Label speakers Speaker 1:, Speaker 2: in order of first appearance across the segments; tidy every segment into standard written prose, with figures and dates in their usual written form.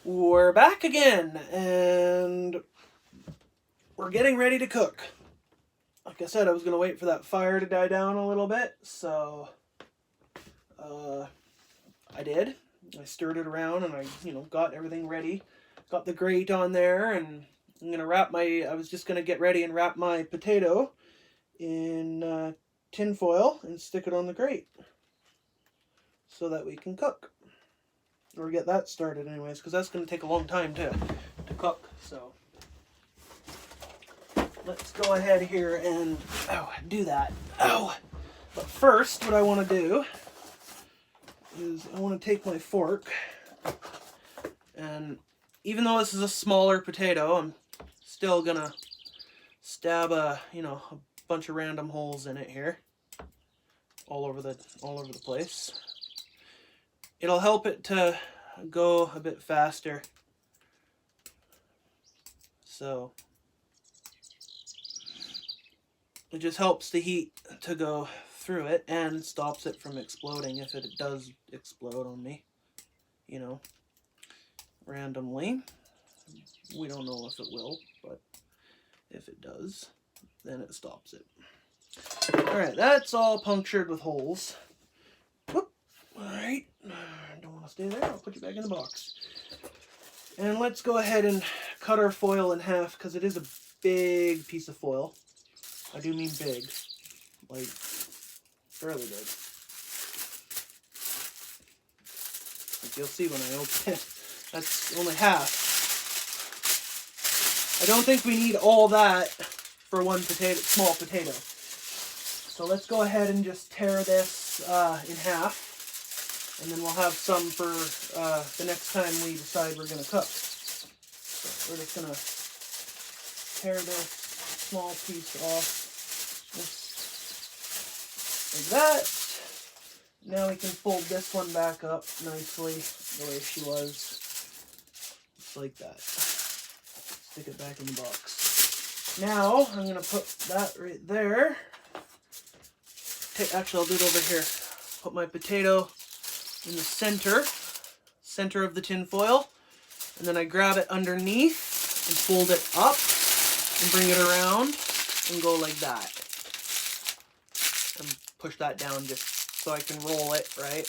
Speaker 1: We're back again, and we're getting ready to cook. Like I said, I was going to wait for that fire to die down a little bit, so I did. I stirred it around, and I, got everything ready. Got the grate on there, and I'm going to I was just going to get ready and wrap my potato in tin foil and stick it on the grate so that we can cook. Or get that started anyways, because that's going to take a long time to cook, so let's go ahead here and do that. But first, what I want to do is I want to take my fork, and even though this is a smaller potato, I'm still gonna stab a bunch of random holes in it here, all over the place. It'll help it to go a bit faster. So it just helps the heat to go through it and stops it from exploding if it does explode on me, randomly. We don't know if it will, but if it does, then it stops it. Alright, that's all punctured with holes. Whoop. Alright, don't want to stay there, I'll put you back in the box. And let's go ahead and cut our foil in half, because it is a big piece of foil. I do mean big, like fairly big. Like you'll see when I open it, that's only half. I don't think we need all that for one small potato. So let's go ahead and just tear this in half. And then we'll have some for the next time we decide we're going to cook. So we're just going to tear this small piece off, just like that. Now we can fold this one back up nicely the way she was, just like that. Stick it back in the box. Now I'm going to put that right there. Actually, I'll do it over here. Put my potato in the center of the tin foil, and then I grab it underneath and fold it up and bring it around and go like that, and push that down just so I can roll it, right?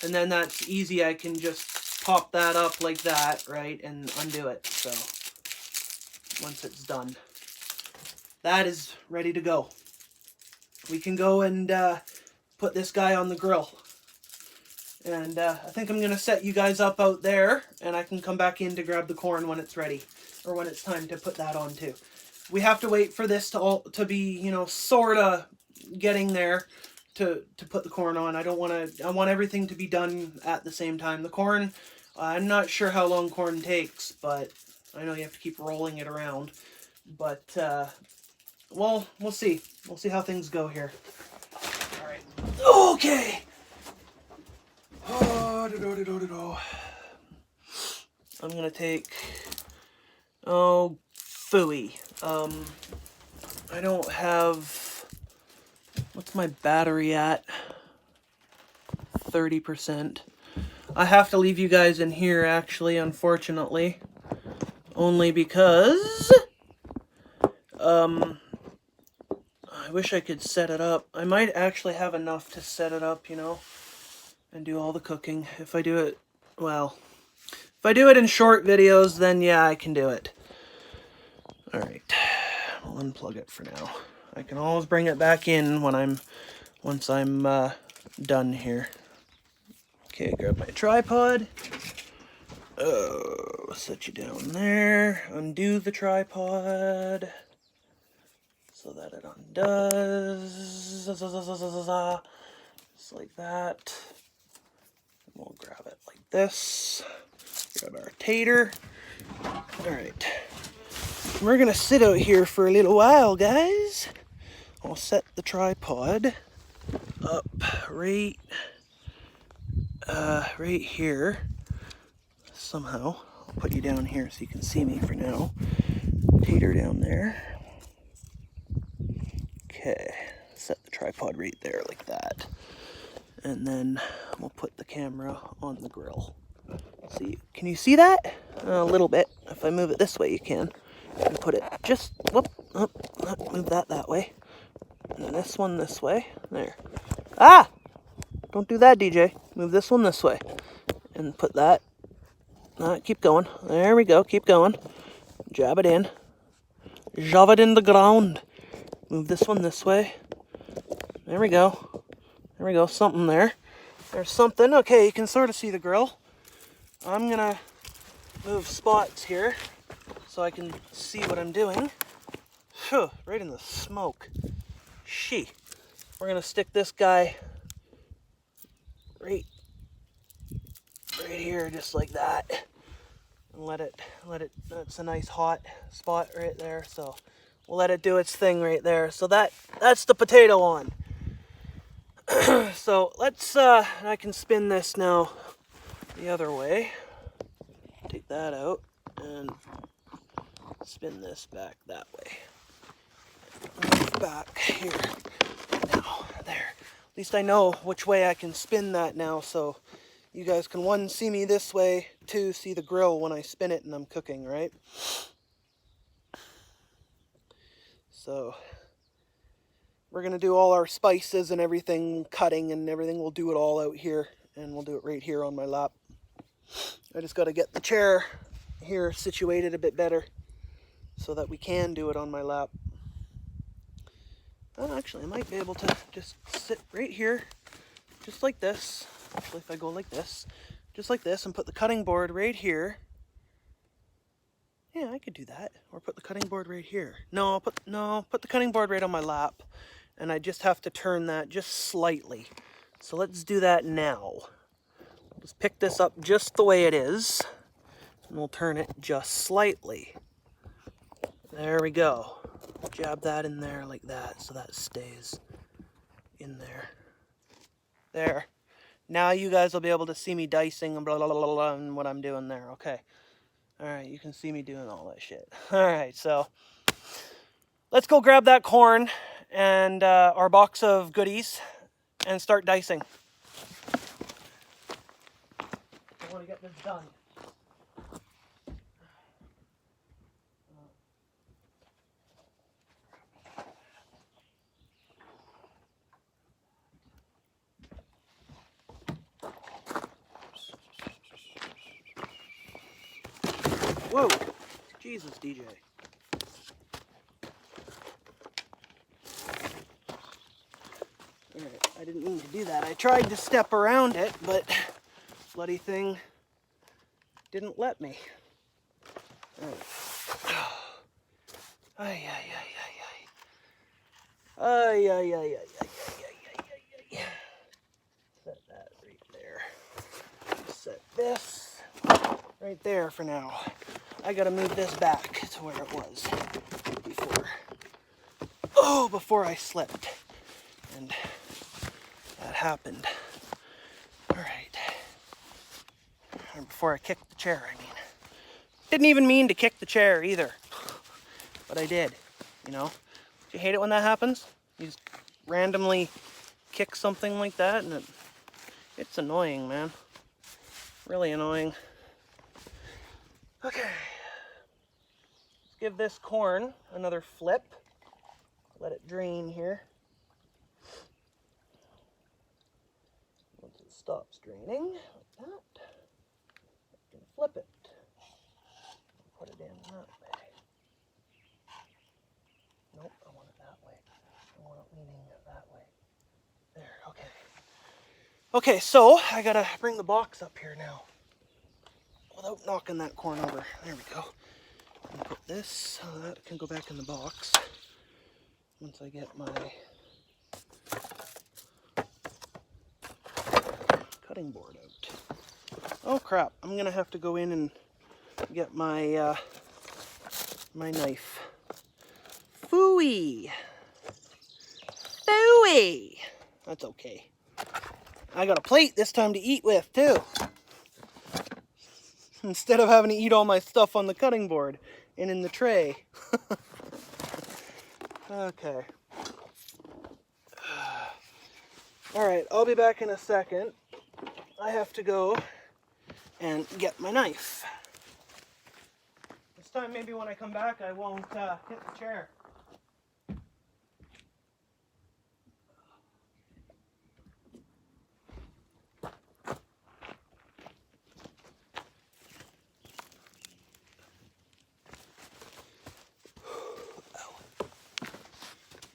Speaker 1: And then that's easy. I can just pop that up like that, right, and undo it. So once it's done, that is ready to go. We can go and put this guy on the grill. And I think I'm going to set you guys up out there, and I can come back in to grab the corn when it's ready, or when it's time to put that on too. We have to wait for this to be, sort of getting there to put the corn on. I want everything to be done at the same time. The corn, I'm not sure how long corn takes, but I know you have to keep rolling it around. But, well, we'll see. We'll see how things go here. All right. Okay. I'm gonna take, phooey. I don't have, what's my battery at? 30%. I have to leave you guys in here, actually, unfortunately. Only because, I wish I could set it up. I might actually have enough to set it up, and do all the cooking. If I do it, well, if I do it in short videos, then yeah, I can do it. Alright, I'll unplug it for now. I can always bring it back in once I'm done here. Okay, grab my tripod. Set you down there. Undo the tripod so that it undoes. Just like that. We'll grab it like this. Grab our tater. Alright. We're gonna sit out here for a little while, guys. I'll set the tripod up right here. Somehow. I'll put you down here so you can see me for now. Tater down there. Okay. Set the tripod right there like that. And then we'll put the camera on the grill so you can Can you see that? A little bit. If I move it this way, you can. And put it just, whoop, move that way. And this one this way. There. Ah! Don't do that, DJ. Move this one this way. And put that. Keep going. There we go. Keep going. Jab it in. Shove it in the ground. Move this one this way. There we go. There we go. Something there. There's something. Okay, you can sort of see the grill. I'm gonna move spots here so I can see what I'm doing. Phew, right in the smoke. We're gonna stick this guy right here, just like that, and let it. That's a nice hot spot right there. So we'll let it do its thing right there. So that's the potato on. So let's. I can spin this now the other way. Take that out and spin this back that way. Move back here. Now, there. At least I know which way I can spin that now, so you guys can, one, see me this way, two, see the grill when I spin it and I'm cooking, right? So we're going to do all our spices and everything, cutting and everything. We'll do it all out here, and we'll do it right here on my lap. I just got to get the chair here situated a bit better so that we can do it on my lap. Oh, actually, I might be able to just sit right here, just like this. Actually, if I go like this, just like this, and put the cutting board right here. Yeah, I could do that. Or put the cutting board right here. No, put the cutting board right on my lap, and I just have to turn that just slightly. So let's do that now. Just pick this up just the way it is, and we'll turn it just slightly. There we go. Jab that in there like that, so that stays in there. There. Now you guys will be able to see me dicing and blah, blah, blah, blah, and what I'm doing there. Okay. Alright, you can see me doing all that shit. Alright, so let's go grab that corn and our box of goodies and start dicing. I want to get this done. Whoa! Jesus, DJ. Alright, I didn't mean to do that. I tried to step around it, but bloody thing didn't let me. Alright. Ay, ay, ay, ay, ay. Ay, ay, ay, ay, ay, ay, ay, ay. Set that right there. Set this right there for now. I gotta move this back to where it was before. Oh, before I slipped. And that happened. Alright. Or before I kicked the chair, I mean. Didn't even mean to kick the chair either. But I did, you know. Do you hate it when that happens? You just randomly kick something like that, and it's annoying, man. Really annoying. Okay. Let's give this corn another flip. Let it drain here. Once it stops draining, like that, I can flip it. Put it in that way. Nope, I want it that way. I want it leaning that way. There, okay. Okay, so I gotta bring the box up here now without knocking that corn over. There we go. And put this so that can go back in the box once I get my cutting board out. Oh crap, I'm gonna have to go in and get my my knife. Phooey! Phooey! That's okay. I got a plate this time to eat with too. Instead of having to eat all my stuff on the cutting board and in the tray. Okay. Alright, I'll be back in a second. I have to go and get my knife. This time maybe when I come back I won't hit the chair.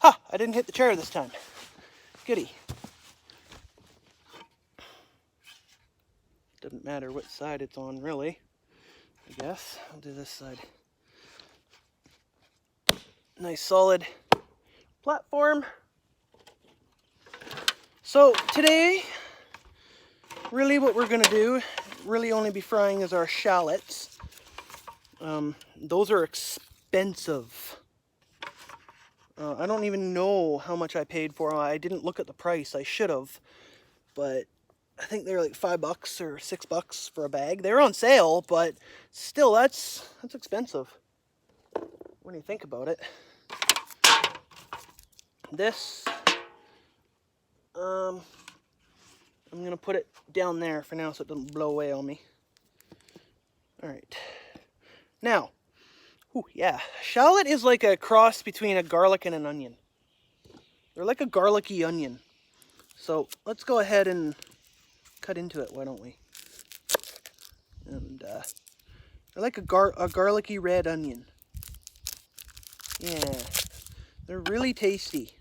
Speaker 1: Ha! I didn't hit the chair this time. Goody. Doesn't matter what side it's on, really. I guess. I'll do this side. Nice solid platform. So today, really what we're going to do, really only be frying is our shallots. Those are expensive. I don't even know how much I paid for them. I didn't look at the price. I should have. But I think they're like $5 or $6 for a bag. They're on sale, but still, that's expensive when you think about it. This, I'm gonna put it down there for now so it doesn't blow away on me. All right. Now, yeah, shallot is like a cross between a garlic and an onion. They're like a garlicky onion. So let's go ahead and cut into it, why don't we? And they're like a garlicky red onion. Yeah, they're really tasty.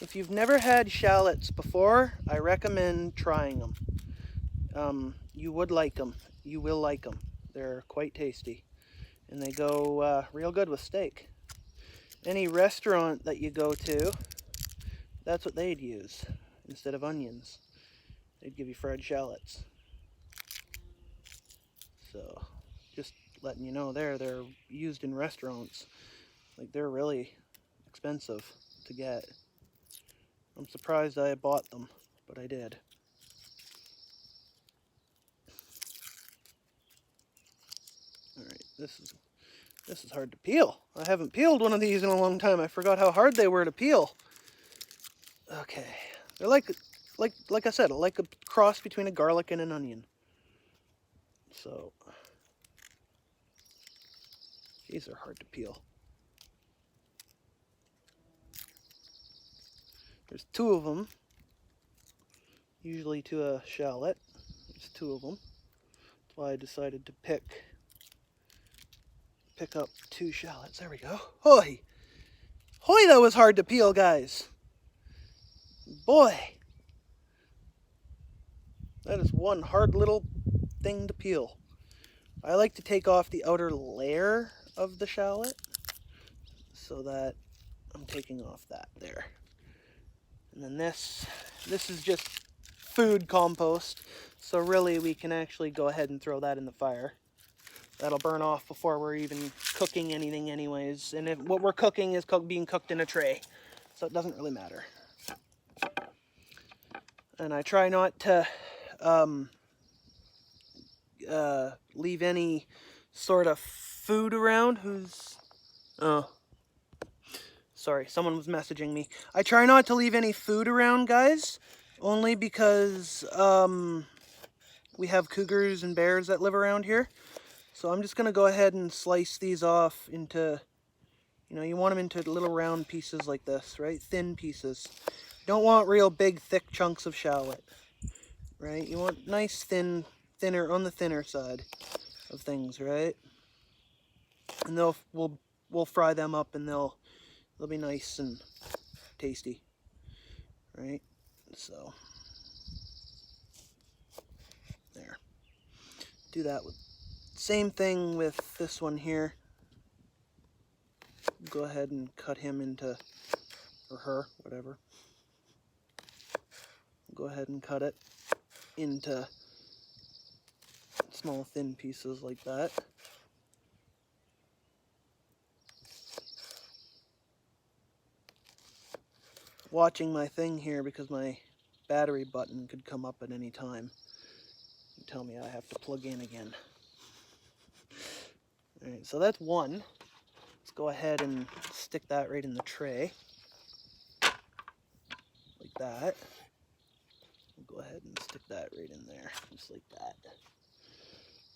Speaker 1: If you've never had shallots before, I recommend trying them. You would like them. You will like them. They're quite tasty. And they go real good with steak. Any restaurant that you go to, that's what they'd use instead of onions. They'd give you fried shallots. So, just letting you know they're used in restaurants. Like, they're really expensive to get. I'm surprised I bought them, but I did. Alright, this is hard to peel. I haven't peeled one of these in a long time. I forgot how hard they were to peel. Okay. They're like I said, like a cross between a garlic and an onion. So, these are hard to peel. There's 2 of them. Usually to a shallot. There's 2 of them. That's why I decided to pick up 2 shallots. There we go. Hoy! Hoy, that was hard to peel, guys. Boy. That is one hard little thing to peel. I like to take off the outer layer of the shallot so that I'm taking off that there. And then this is just food compost. So really we can actually go ahead and throw that in the fire. That'll burn off before we're even cooking anything anyways. And if what we're cooking is being cooked in a tray. So it doesn't really matter. And I try not to leave any sort of food around. Oh, sorry, someone was messaging me. I try not to leave any food around, guys, only because we have cougars and bears that live around here. So I'm just going to go ahead and slice these off into, you want them into little round pieces like this, right? Thin pieces. You don't want real big, thick chunks of shallot, right? You want nice, thinner, on the thinner side of things, right? And we'll fry them up and they'll be nice and tasty, right? So, there. Do that with, same thing with this one here. Go ahead and cut him into, or her, whatever. Go ahead and cut it into small thin pieces like that. Watching my thing here because my battery button could come up at any time and tell me I have to plug in again. Alright, so that's one. Let's go ahead and stick that right in the tray. Like that. We'll go ahead and stick that right in there, just like that.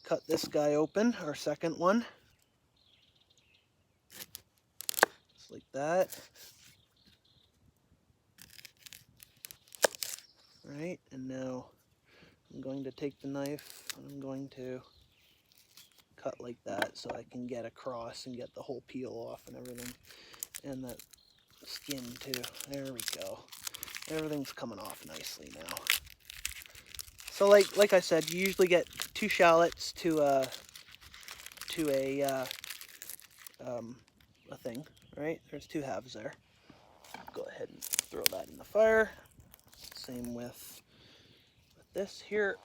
Speaker 1: cut this guy open, our second one. Just like that. Right, and now I'm going to take the knife and I'm going to cut like that so I can get across and get the whole peel off and everything. And that skin too. There we go. Everything's coming off nicely now. So like I said, you usually get 2 shallots to a thing, right? There's 2 halves there. Go ahead and throw that in the fire. Same with this here.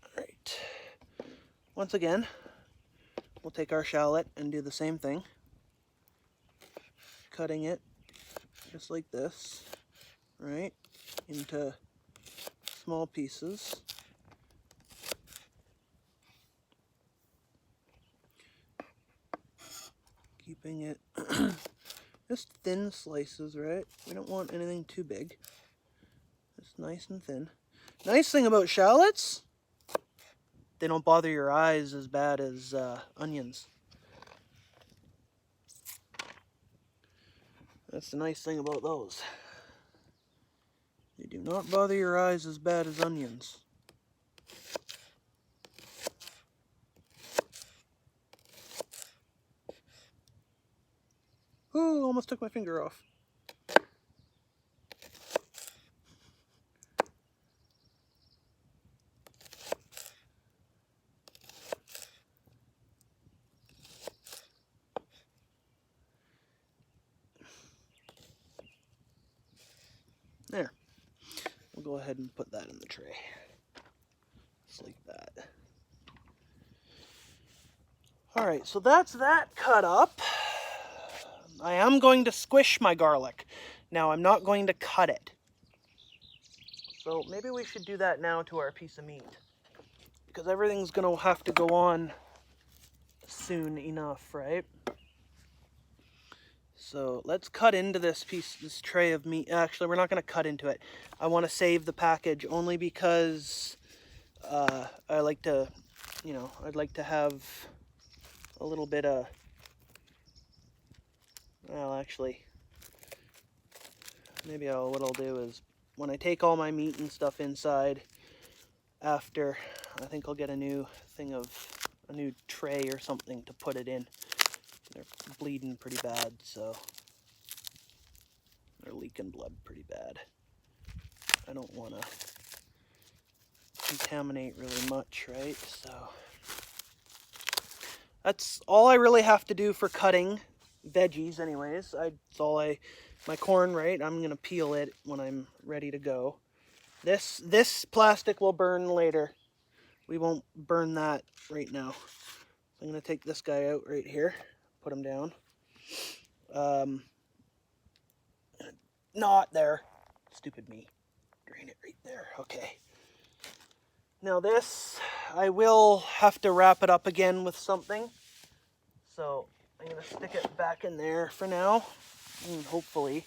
Speaker 1: All right. Once again, we'll take our shallot and do the same thing. Cutting it just like this, right? Into small pieces. Keeping it just thin slices, right? We don't want anything too big. Just nice and thin. Nice thing about shallots, they don't bother your eyes as bad as onions. That's the nice thing about those. They do not bother your eyes as bad as onions. Ooh, almost took my finger off. There. We'll go ahead and put that in the tray. Just like that. Alright, so that's that cut up. I am going to squish my garlic. Now, I'm not going to cut it. So maybe we should do that now to our piece of meat. Because everything's going to have to go on soon enough, right? So let's cut into this tray of meat. Actually, we're not going to cut into it. I want to save the package only because I like to, I'd like to have a little bit of, well, actually, maybe what I'll do is when I take all my meat and stuff inside after, I think I'll get a new tray or something to put it in. They're bleeding pretty bad, so they're leaking blood pretty bad. I don't want to contaminate really much, right? So that's all I really have to do for cutting veggies anyways. My corn, right? I'm going to peel it when I'm ready to go. This plastic will burn later. We won't burn that right now. I'm going to take this guy out right here. Put him down. Not there. Stupid me. Drain it right there. Okay. Now this, I will have to wrap it up again with something. So I'm going to stick it back in there for now. And hopefully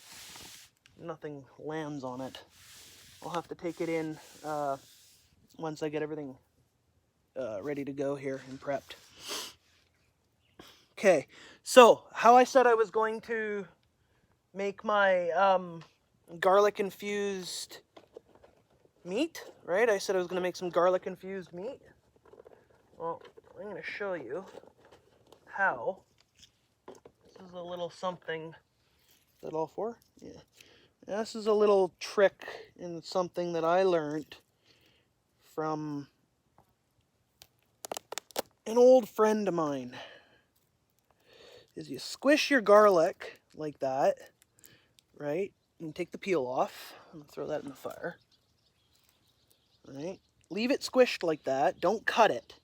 Speaker 1: nothing lands on it. I'll have to take it in once I get everything ready to go here and prepped. Okay, so how I said I was going to make my garlic infused meat, right? I said I was going to make some garlic infused meat. Well, I'm going to show you how. This is a little something. Is that all four? Yeah. This is a little trick and something that I learned from an old friend of mine. Is you squish your garlic like that, right? And take the peel off. I'm gonna throw that in the fire. Right? Leave it squished like that. Don't cut it.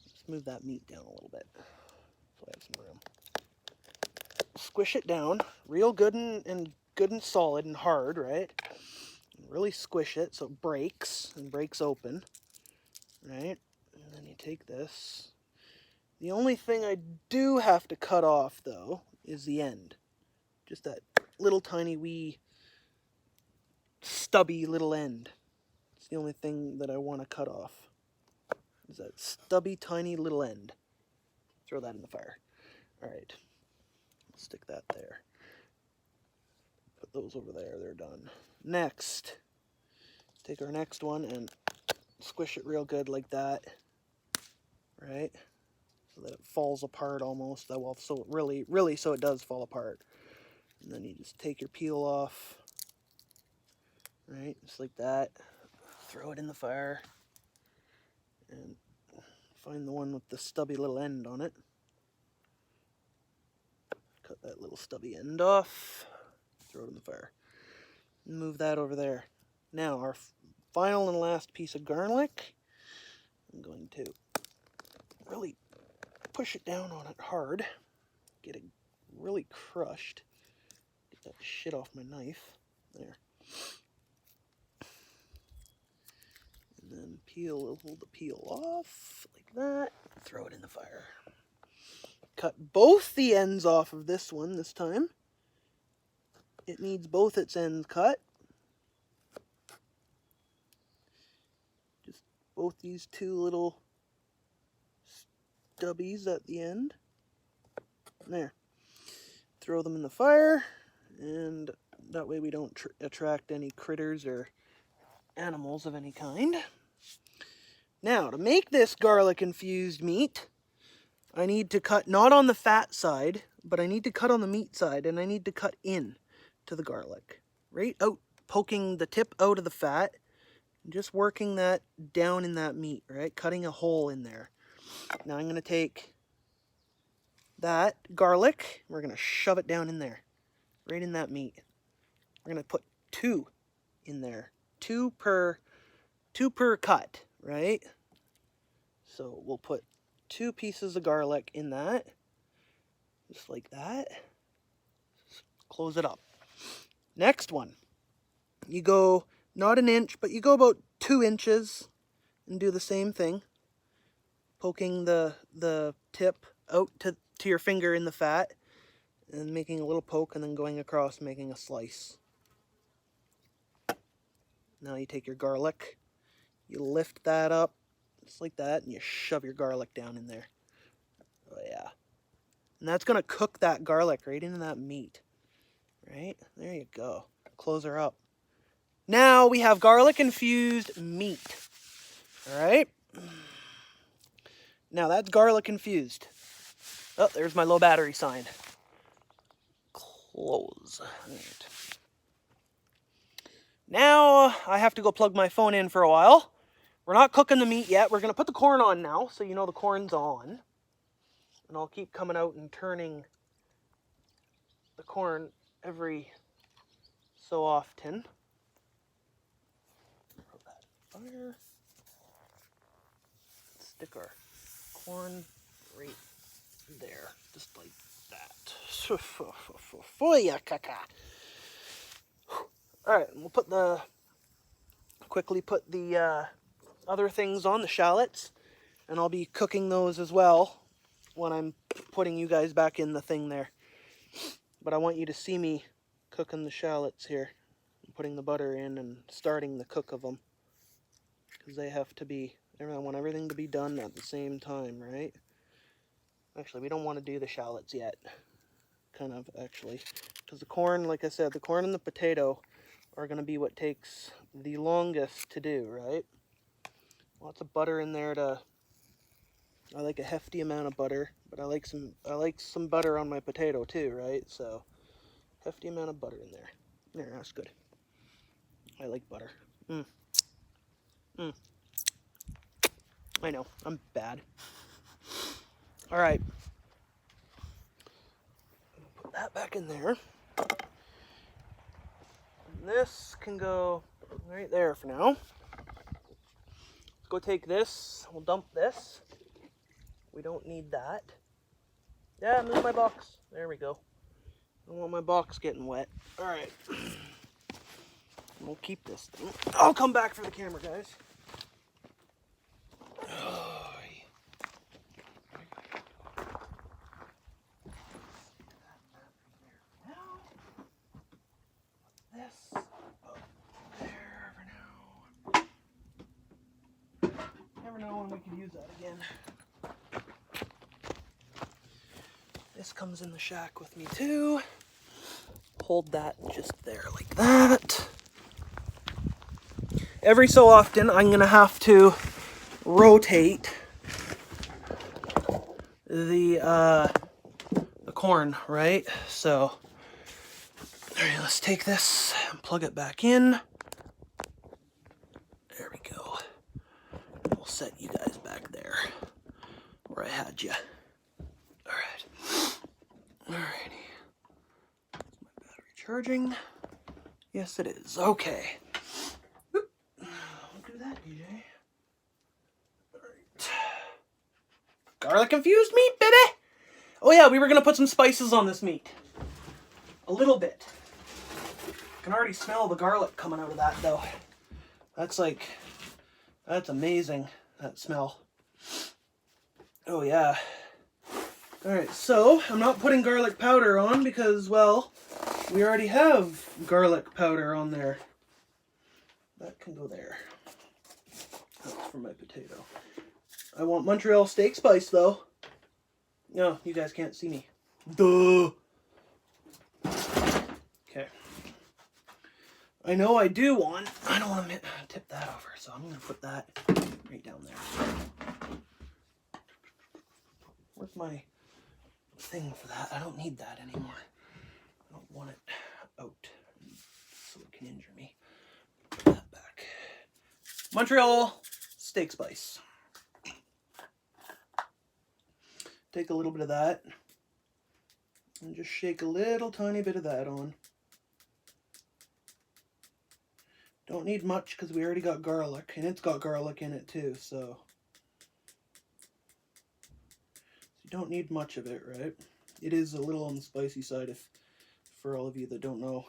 Speaker 1: Let's move that meat down a little bit so I have some room. Squish it down, real good and good and solid and hard, right? Really squish it so it breaks and breaks open, right? And then you take this. The only thing I do have to cut off, though, is the end. Just that little tiny wee stubby little end. It's the only thing that I want to cut off. is that stubby, tiny little end. Throw that in the fire. Alright, stick that there. Put those over there, they're done. Next, take our next one and squish it real good like that. Right? So that it falls apart almost. Well, so really so it does fall apart. And then you just take your peel off. Right? Just like that. Throw it in the fire. And find the one with the stubby little end on it. Cut that little stubby end off. Throw it in the fire. Move that over there. Now, our final and last piece of garlic. I'm going to really push it down on it hard. Get it really crushed. Get that shit off my knife. There. And then pull the peel off like that. Throw it in the fire. Cut both the ends off of this one this time. It needs both its ends cut. Just both these two little stubbies at the end. There. Throw them in the fire, and that way we don't attract any critters or animals of any kind. Now, to make this garlic infused meat, I need to cut not on the fat side, but I need to cut on the meat side, and I need to cut in to the garlic. Right out, poking the tip out of the fat, and just working that down in that meat, right? Cutting a hole in there. Now I'm going to take that garlic, we're going to shove it down in there, right in that meat. We're going to put 2 in there, 2 per cut, right? So we'll put 2 pieces of garlic in that, just like that. Close it up. Next one, you go not an inch, but you go about 2 inches and do the same thing, poking the tip out to your finger in the fat and making a little poke and then going across making a slice. Now you take your garlic, you lift that up just like that, and you shove your garlic down in there. Oh yeah. And that's going to cook that garlic right into that meat. Right? There you go. Close her up. Now we have garlic infused meat. Alright? Now that's garlic infused. Oh, there's my low battery sign. Close. Right. Now I have to go plug my phone in for a while. We're not cooking the meat yet. We're going to put the corn on now, so you know the corn's on. And I'll keep coming out and turning the corn every so often. Put that in fire. Stick our corn right there, just like that. Alright, we'll quickly put the other things on, the shallots, and I'll be cooking those as well when I'm putting you guys back in the thing there. But I want you to see me cooking the shallots here, putting the butter in and starting the cook of them, because they have to be, I want everything to be done at the same time, right? Actually, we don't want to do the shallots yet, kind of, actually, because the corn, like I said, the corn and the potato are going to be what takes the longest to do, right? Lots of butter in there I like a hefty amount of butter, but I like some butter on my potato too, right? So, hefty amount of butter in there. There, that's good. I like butter. I know, I'm bad. Alright. Put that back in there. And this can go right there for now. Let's go take this. We'll dump this. We don't need that. Yeah, move my box. There we go. I don't want my box getting wet. Alright. We'll keep this thing. I'll come back for the camera, guys. Never know when we could use use that again. This comes in the shack with me too. Hold that just there like that. Every so often I'm gonna have to rotate the corn, right? So, all right, let's take this and plug it back in. There we go. We'll set you guys back there where I had you. All right. Alrighty. Is my battery charging? Yes, it is. Okay. Oop. Don't do that, DJ. Alright. Garlic infused meat, baby! Oh yeah, we were gonna put some spices on this meat. A little bit. I can already smell the garlic coming out of that, though. That's amazing, that smell. Oh yeah. Alright, so I'm not putting garlic powder on because, well, we already have garlic powder on there. That can go there. That's for my potato. I want Montreal steak spice, though. No, you guys can't see me. Duh! Okay. I know I don't want to tip that over, so I'm going to put that right down there. Where's my thing for that? I don't need that anymore. I don't want it out so it can injure me. Put that back. Montreal steak spice. Take a little bit of that and just shake a little tiny bit of that on. Don't need much because we already got garlic, and it's got garlic in it too, so you don't need much of it, right? It is a little on the spicy side for all of you that don't know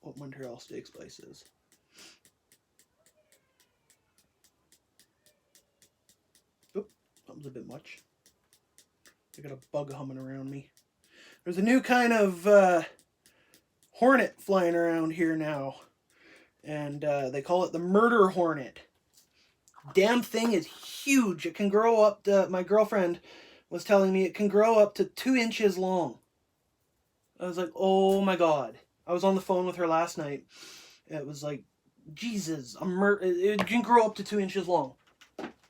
Speaker 1: what Montreal steak spice is. Oop, that was a bit much. I got a bug humming around me. There's a new kind of hornet flying around here now. And they call it the murder hornet. Damn thing is huge. It can grow up to, my girlfriend was telling me it can grow up to 2 inches long. I was like, oh my god. I was on the phone with her last night. It was like, Jesus, it can grow up to 2 inches long.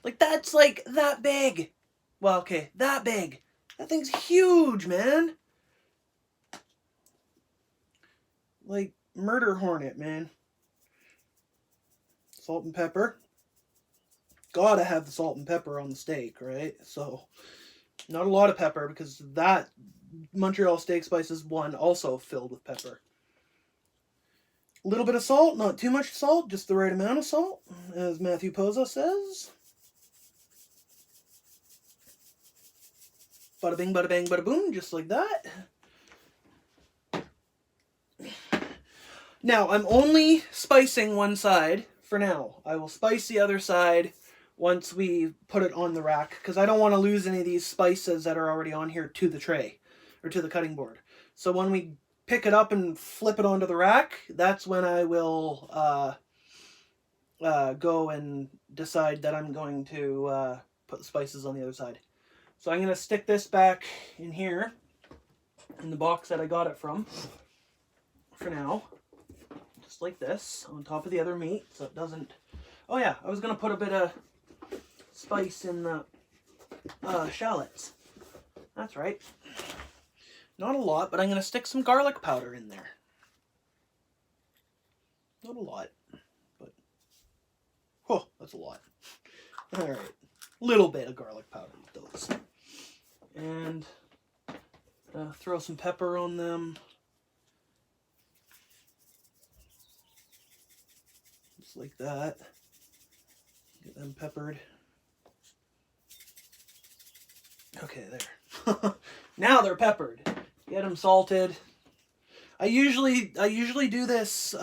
Speaker 1: Like, that's like that big. Well, okay, that big. That thing's huge, man. Like, murder hornet, man. Salt and pepper. Gotta have the salt and pepper on the steak, right? So, not a lot of pepper because that Montreal steak spice is one also filled with pepper. A little bit of salt, not too much salt, just the right amount of salt, as Matthew Poza says. Bada bing, bada bang, bada boom, just like that. Now, I'm only spicing one side for now. I will spice the other side once we put it on the rack, because I don't want to lose any of these spices that are already on here to the tray, or to the cutting board. So when we pick it up and flip it onto the rack, that's when I will go and decide that I'm going to put the spices on the other side. So I'm going to stick this back in here, in the box that I got it from, for now. Just like this, on top of the other meat, so it doesn't... Oh yeah, I was going to put a bit of spice in the shallots. That's right. Not a lot, but I'm going to stick some garlic powder in there. Not a lot, but... Oh, that's a lot. Alright. Little bit of garlic powder with those. And throw some pepper on them. Just like that. Get them peppered. Okay, there. Now they're peppered. Get them salted. I usually do this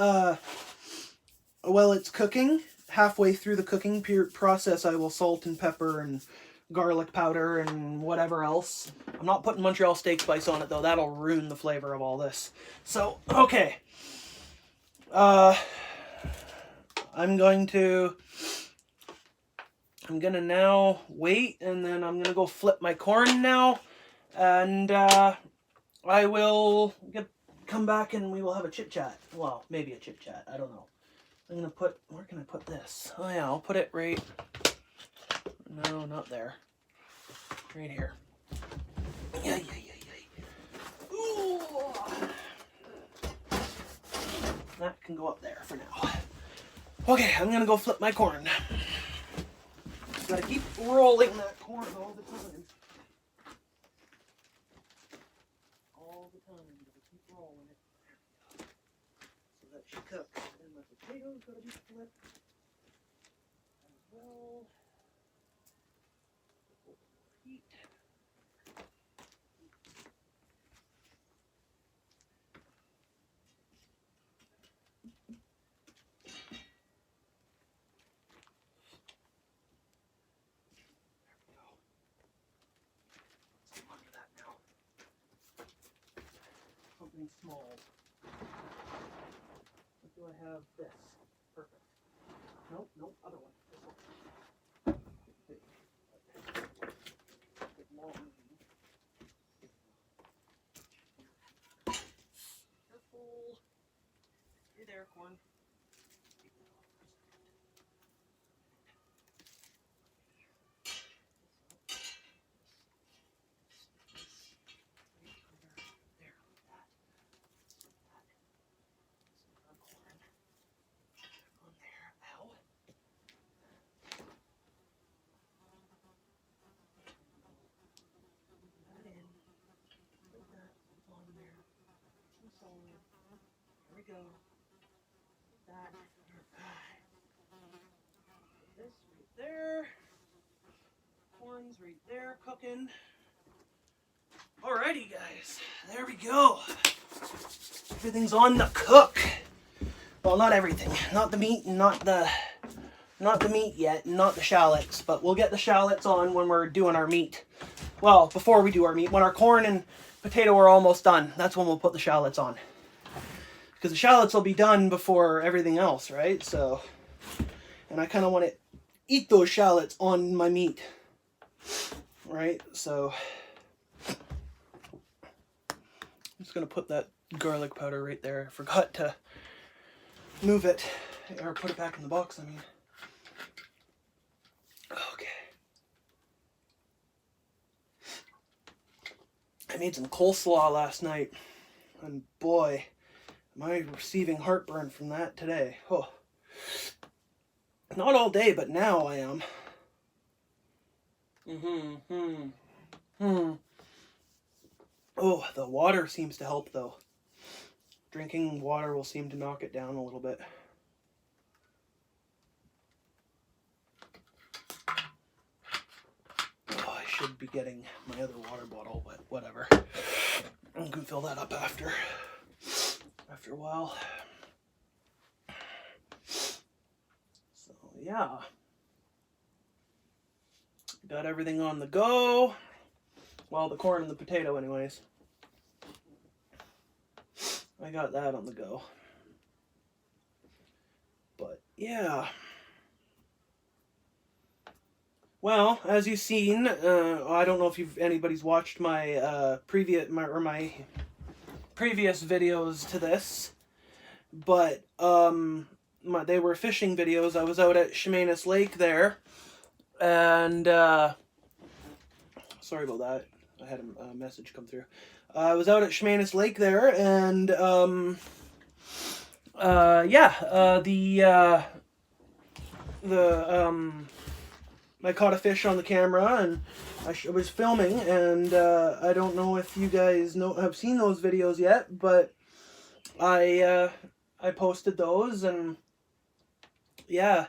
Speaker 1: while it's cooking. Halfway through the cooking process, I will salt and pepper and garlic powder and whatever else. I'm not putting Montreal steak spice on it, though. That'll ruin the flavor of all this. So, okay. I'm going to I'm gonna now wait, and then I'm gonna go flip my corn now, and I will come back and we will have a chit chat. Well, maybe a chit chat. I don't know. I'm gonna put. Where can I put this? Oh yeah, I'll put it right. No, not there. Right here. Yeah. Ooh. That can go up there for now. Okay, I'm gonna go flip my corn. Gotta keep rolling that corn all the time. All the time, gotta keep rolling it. So that she cooks. And my potatoes gotta be flipped as well. Heat. Something small. What do I have? This. Perfect. Nope, other one. This one. Careful. Hey there, corn. There we go. That. This right there. Corn's right there cooking. Alrighty, guys. There we go. Everything's on the cook. Well, not everything. Not the meat and not the meat yet, not the shallots, but we'll get the shallots on when we're doing our meat. Well, before we do our meat, when our corn and potato are almost done, that's when we'll put the shallots on. Because the shallots will be done before everything else, right? So, and I kind of want to eat those shallots on my meat, right? So, I'm just going to put that garlic powder right there. I forgot to move it, or put it back in the box, I mean. Okay. I made some coleslaw last night, and boy, am I receiving heartburn from that today. Oh. Not all day, but now I am. Oh, the water seems to help, though. Drinking water will seem to knock it down a little bit. Oh, I should be getting my other water bottle, but whatever. I can fill that up after a while. So, yeah. Got everything on the go. Well, the corn and the potato anyways. I got that on the go. But, yeah. Well, as you've seen, I don't know if anybody's watched my previous videos to this, but they were fishing videos. I was out at Chemainus Lake there, and sorry about that. I had a message come through. I was out at Chemainus Lake there, and I caught a fish on the camera, and I was filming, and I don't know if you guys have seen those videos yet, but I posted those, and yeah,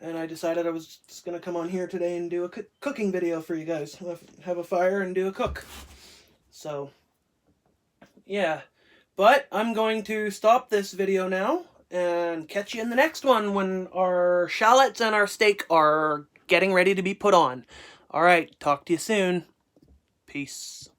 Speaker 1: and I decided I was just gonna come on here today and do a cooking video for you guys. Have a fire and do a cook. So yeah, but I'm going to stop this video now and catch you in the next one when our shallots and our steak are getting ready to be put on. All right, talk to you soon. Peace.